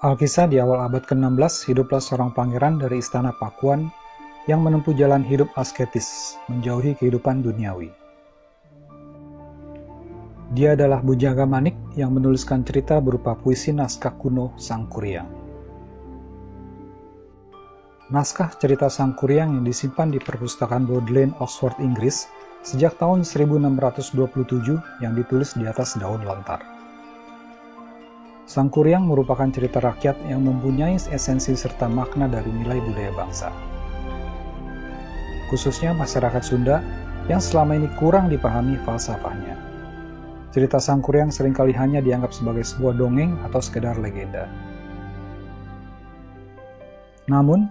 Alkisah di awal abad ke-16, hiduplah seorang pangeran dari istana Pakuan yang menempuh jalan hidup asketis, menjauhi kehidupan duniawi. Dia adalah Bujangga Manik yang menuliskan cerita berupa puisi naskah kuno Sang Kuryang. Naskah cerita Sang Kuryang yang disimpan di perpustakaan Bodleian, Oxford, Inggris sejak tahun 1627 yang ditulis di atas daun lontar. Sang Kuryang merupakan cerita rakyat yang mempunyai esensi serta makna dari nilai budaya bangsa. Khususnya masyarakat Sunda yang selama ini kurang dipahami falsafahnya. Cerita Sang Kuryang seringkali hanya dianggap sebagai sebuah dongeng atau sekedar legenda. Namun,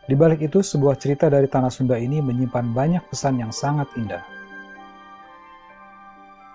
di balik itu sebuah cerita dari tanah Sunda ini menyimpan banyak pesan yang sangat indah.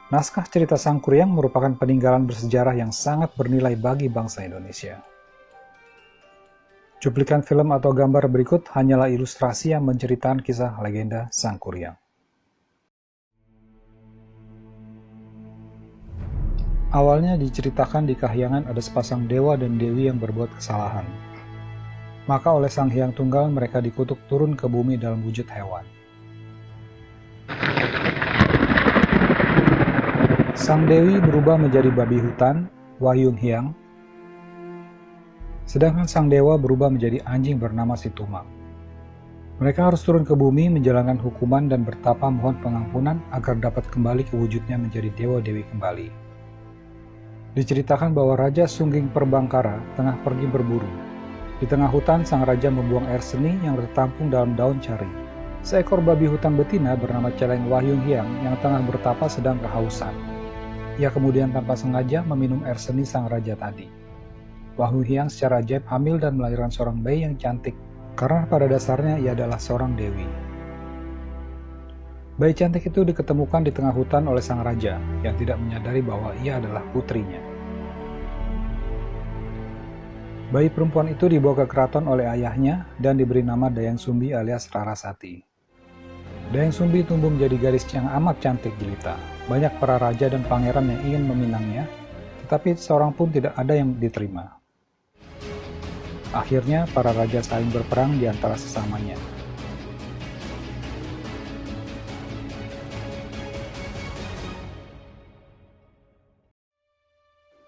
Naskah cerita Sang Kuryang merupakan peninggalan bersejarah yang sangat bernilai bagi bangsa Indonesia. Cuplikan film atau gambar berikut hanyalah ilustrasi yang menceritakan kisah legenda Sang Kuryang. Awalnya diceritakan di Kahyangan ada sepasang dewa dan dewi yang berbuat kesalahan. Maka oleh Sang Hyang Tunggal mereka dikutuk turun ke bumi dalam wujud hewan. Sang Dewi berubah menjadi babi hutan, Wahyung Hyang, sedangkan Sang Dewa berubah menjadi anjing bernama Situmang. Mereka harus turun ke bumi menjalankan hukuman dan bertapa mohon pengampunan agar dapat kembali ke wujudnya menjadi dewa-dewi kembali. Diceritakan bahwa Raja Sungging Perbangkara tengah pergi berburu. Di tengah hutan, sang raja membuang air seni yang tertampung dalam daun cari. Seekor babi hutan betina bernama Celeng Wahyung Hyang yang tengah bertapa sedang kehausan. Ia kemudian tanpa sengaja meminum air seni sang raja tadi. Wahyung Hyang secara ajaib hamil dan melahirkan seorang bayi yang cantik, karena pada dasarnya ia adalah seorang dewi. Bayi cantik itu diketemukan di tengah hutan oleh sang raja, yang tidak menyadari bahwa ia adalah putrinya. Bayi perempuan itu dibawa ke keraton oleh ayahnya dan diberi nama Dayang Sumbi alias Rarasati. Dayang Sumbi tumbuh menjadi gadis yang amat cantik jelita. Banyak para raja dan pangeran yang ingin meminangnya, tetapi seorang pun tidak ada yang diterima. Akhirnya, para raja saling berperang di antara sesamanya.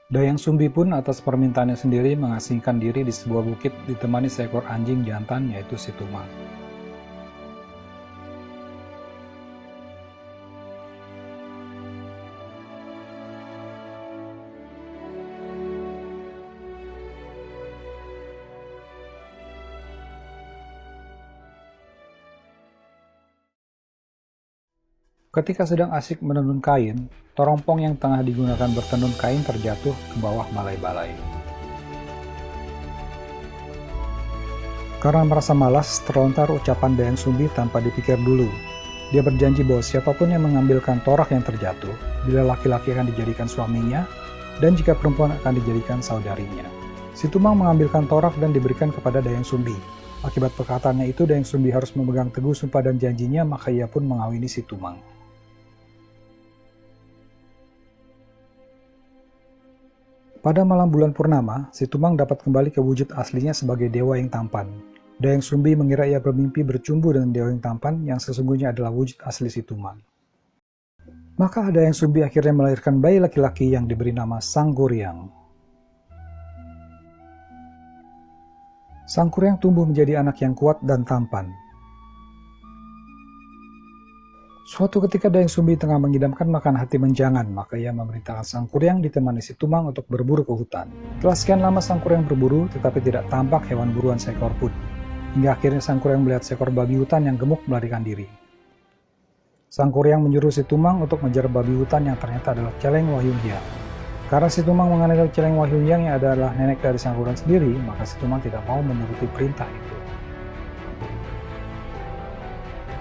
Dayang Sumbi pun atas permintaannya sendiri mengasingkan diri di sebuah bukit ditemani seekor anjing jantan yaitu Situmang. Ketika sedang asik menenun kain, torompong yang tengah digunakan bertenun kain terjatuh ke bawah balai-balai. Karena merasa malas, terlontar ucapan Dayang Sumbi tanpa dipikir dulu. Dia berjanji bahwa siapapun yang mengambilkan torak yang terjatuh, bila laki-laki akan dijadikan suaminya, dan jika perempuan akan dijadikan saudarinya. Situmang mengambilkan torak dan diberikan kepada Dayang Sumbi. Akibat perkataannya itu, Dayang Sumbi harus memegang teguh sumpah dan janjinya, maka ia pun mengawini Situmang. Pada malam bulan purnama, Situmang dapat kembali ke wujud aslinya sebagai dewa yang tampan. Dayang Sumbi mengira ia bermimpi bercumbu dengan dewa yang tampan yang sesungguhnya adalah wujud asli Situmang. Maka Dayang Sumbi akhirnya melahirkan bayi laki-laki yang diberi nama Sang Kuryang. Sang Kuryang tumbuh menjadi anak yang kuat dan tampan. Suatu ketika Dayang Sumbi tengah mengidamkan makan hati menjangan, maka ia memerintahkan Sang Kuryang ditemani Situmang untuk berburu ke hutan. Telah sekian lama Sang Kuryang berburu, tetapi tidak tampak hewan buruan seekor pun. Hingga akhirnya Sang Kuryang melihat seekor babi hutan yang gemuk melarikan diri. Sang Kuryang menyuruh Situmang untuk mengejar babi hutan yang ternyata adalah Celeng Wahyung Hyang. Karena Situmang mengenali Celeng Wahyung Hyang yang adalah nenek dari Sang Kuryang sendiri, maka Situmang tidak mau menuruti perintah itu.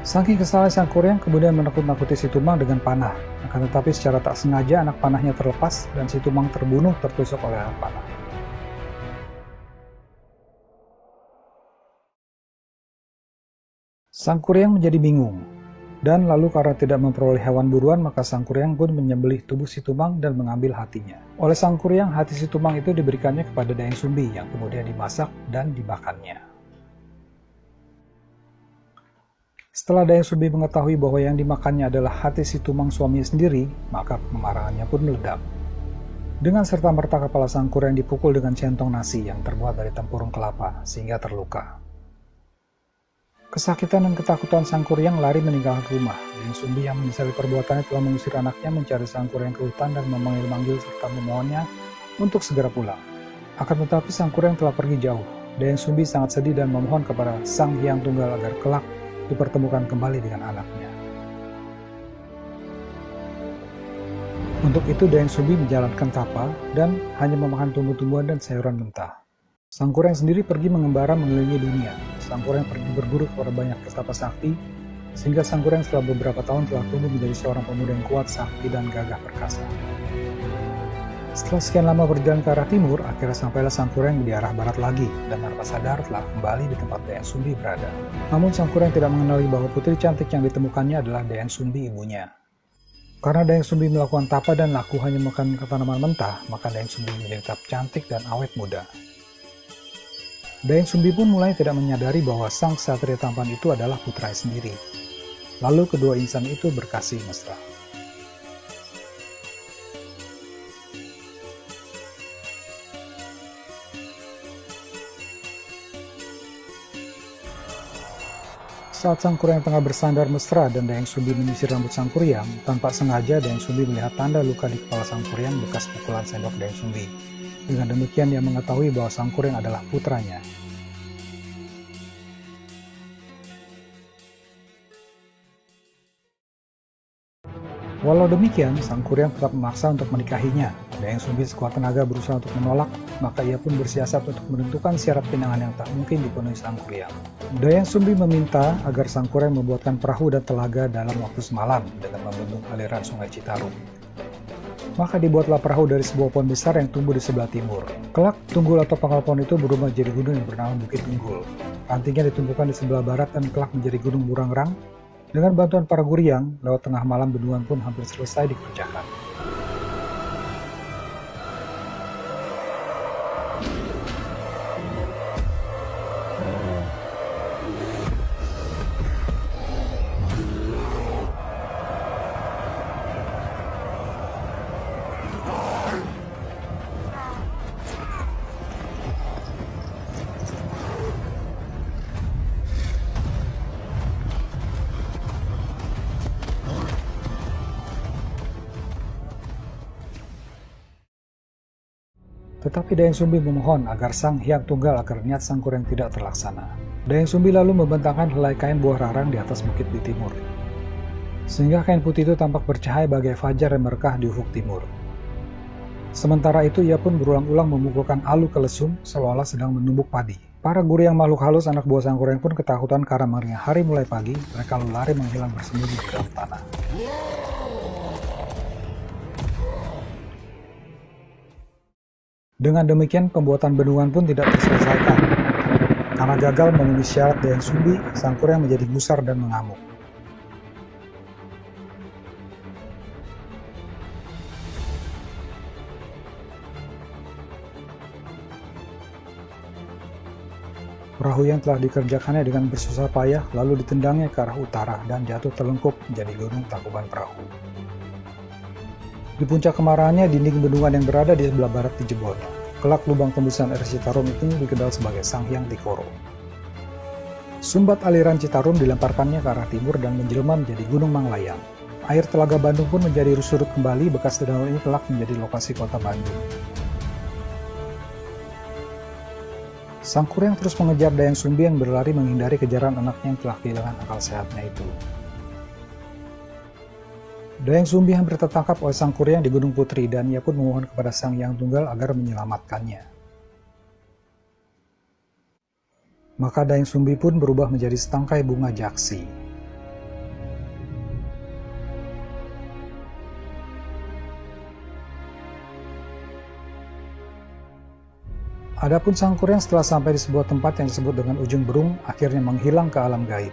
Saking kesalnya Sang Kuryang kemudian menakut-nakuti Situmang dengan panah. Akan tetapi secara tak sengaja anak panahnya terlepas dan Situmang terbunuh tertusuk oleh anak panah. Sang Kuryang menjadi bingung. Dan lalu karena tidak memperoleh hewan buruan, maka sang kuryang pun menyembelih tubuh si Tumang dan mengambil hatinya. Oleh sang kuryang, hati si Tumang itu diberikannya kepada Dayang Sumbi yang kemudian dimasak dan dimakannya. Setelah Dayang Sumbi mengetahui bahwa yang dimakannya adalah hati si Tumang suaminya sendiri, maka kemarahannya pun meledak. Dengan serta-merta kepala sang kuryang dipukul dengan centong nasi yang terbuat dari tempurung kelapa, sehingga terluka. Kesakitan dan ketakutan sang kuryang lari meninggalkan rumah. Dayang Sumbi yang menyesali perbuatannya telah mengusir anaknya mencari sang kuryang ke hutan dan memanggil-manggil serta memohonnya untuk segera pulang. Akan tetapi sang kuryang telah pergi jauh. Dayang Sumbi sangat sedih dan memohon kepada Sang Hyang Tunggal agar kelak dipertemukan kembali dengan anaknya. Untuk itu Dayang Sumbi menjalankan tapa dan hanya memakan tumbuh-tumbuhan dan sayuran mentah. Sang kuryang sendiri pergi mengembara mengelilingi dunia. Sang kuryang pergi berburu kepada banyak petapa sakti, sehingga sang kuryang setelah beberapa tahun telah tumbuh menjadi seorang pemuda yang kuat, sakti, dan gagah perkasa. Setelah sekian lama berjalan ke arah timur, akhirnya sampailah sang kuryang di arah barat lagi, dan tanpa sadar telah kembali di tempat Dayang Sumbi berada. Namun sang kuryang tidak mengenali bahwa putri cantik yang ditemukannya adalah Dayang Sumbi ibunya. Karena Dayang Sumbi melakukan tapa dan laku hanya makan tanaman mentah, maka Dayang Sumbi menjadi tetap cantik dan awet muda. Dayang Sumbi pun mulai tidak menyadari bahwa sang ksatria tampan itu adalah putranya sendiri. Lalu kedua insan itu berkasih mesra. Saat sang kuryang tengah bersandar mesra dan Dayang Sumbi menyisir rambut sang kuryang, tanpa sengaja Dayang Sumbi melihat tanda luka di kepala sang kuryang bekas pukulan sendok Dayang Sumbi. Dengan demikian ia mengetahui bahwa sang kuryang adalah putranya. Walau demikian, sang kuryang tetap memaksa untuk menikahinya. Dayang Sumbi sekuat tenaga berusaha untuk menolak, maka ia pun bersiasat untuk menentukan syarat pinangan yang tak mungkin dipenuhi sang kuryang. Dayang Sumbi meminta agar sang kuryang membuatkan perahu dan telaga dalam waktu semalam dengan membendung aliran sungai Citarum. Maka dibuatlah perahu dari sebuah pohon besar yang tumbuh di sebelah timur. Kelak, tunggul atau pangkal pohon itu berubah menjadi gunung yang bernama Bukit Tunggul. Rantingnya ditumbuhkan di sebelah barat dan kelak menjadi Gunung Burangrang. Dengan bantuan para guryang, lewat tengah malam bendungan pun hampir selesai dikerjakan. Tetapi Dayang Sumbi memohon agar Sang Hyang Tunggal agar niat sang kuryang tidak terlaksana. Dayang Sumbi lalu membentangkan helai kain buah rarang di atas bukit di timur, sehingga kain putih itu tampak bercahaya bagai fajar yang merekah di ufuk timur. Sementara itu ia pun berulang-ulang memukulkan alu ke lesung seolah-olah sedang menumbuk padi. Para guryang makhluk halus anak buah sang kuryang pun ketakutan karena mengingat hari mulai pagi, mereka lalu lari menghilang bersembunyi di dalam tanah. Dengan demikian pembuatan bendungan pun tidak terselesaikan. Karena gagal memenuhi syarat Dayang Sumbi, sang kuryang menjadi gusar dan mengamuk. Perahu yang telah dikerjakannya dengan bersusah payah lalu ditendangnya ke arah utara dan jatuh terlengkup menjadi gunung Tangkuban Perahu. Di puncak kemarahannya, dinding bendungan yang berada di sebelah barat dijebol. Kelak lubang tembusan air Citarum itu dikenal sebagai Sang Hyang Tikoro. Sumbat aliran Citarum dilemparkannya ke arah timur dan menjelma menjadi Gunung Manglayang. Air Telaga Bandung pun menjadi surut kembali, bekas danau ini kelak menjadi lokasi kota Bandung. Sang kuryang terus mengejar Dayang Sumbi yang berlari menghindari kejaran anaknya yang telah kehilangan akal sehatnya itu. Dayang Sumbi hampir tertangkap oleh sang kuryang di Gunung Putri dan ia pun memohon kepada Sang Hyang Tunggal agar menyelamatkannya. Maka Dayang Sumbi pun berubah menjadi setangkai bunga jaksi. Adapun sang kuryang setelah sampai di sebuah tempat yang disebut dengan Ujung Berung, akhirnya menghilang ke alam gaib.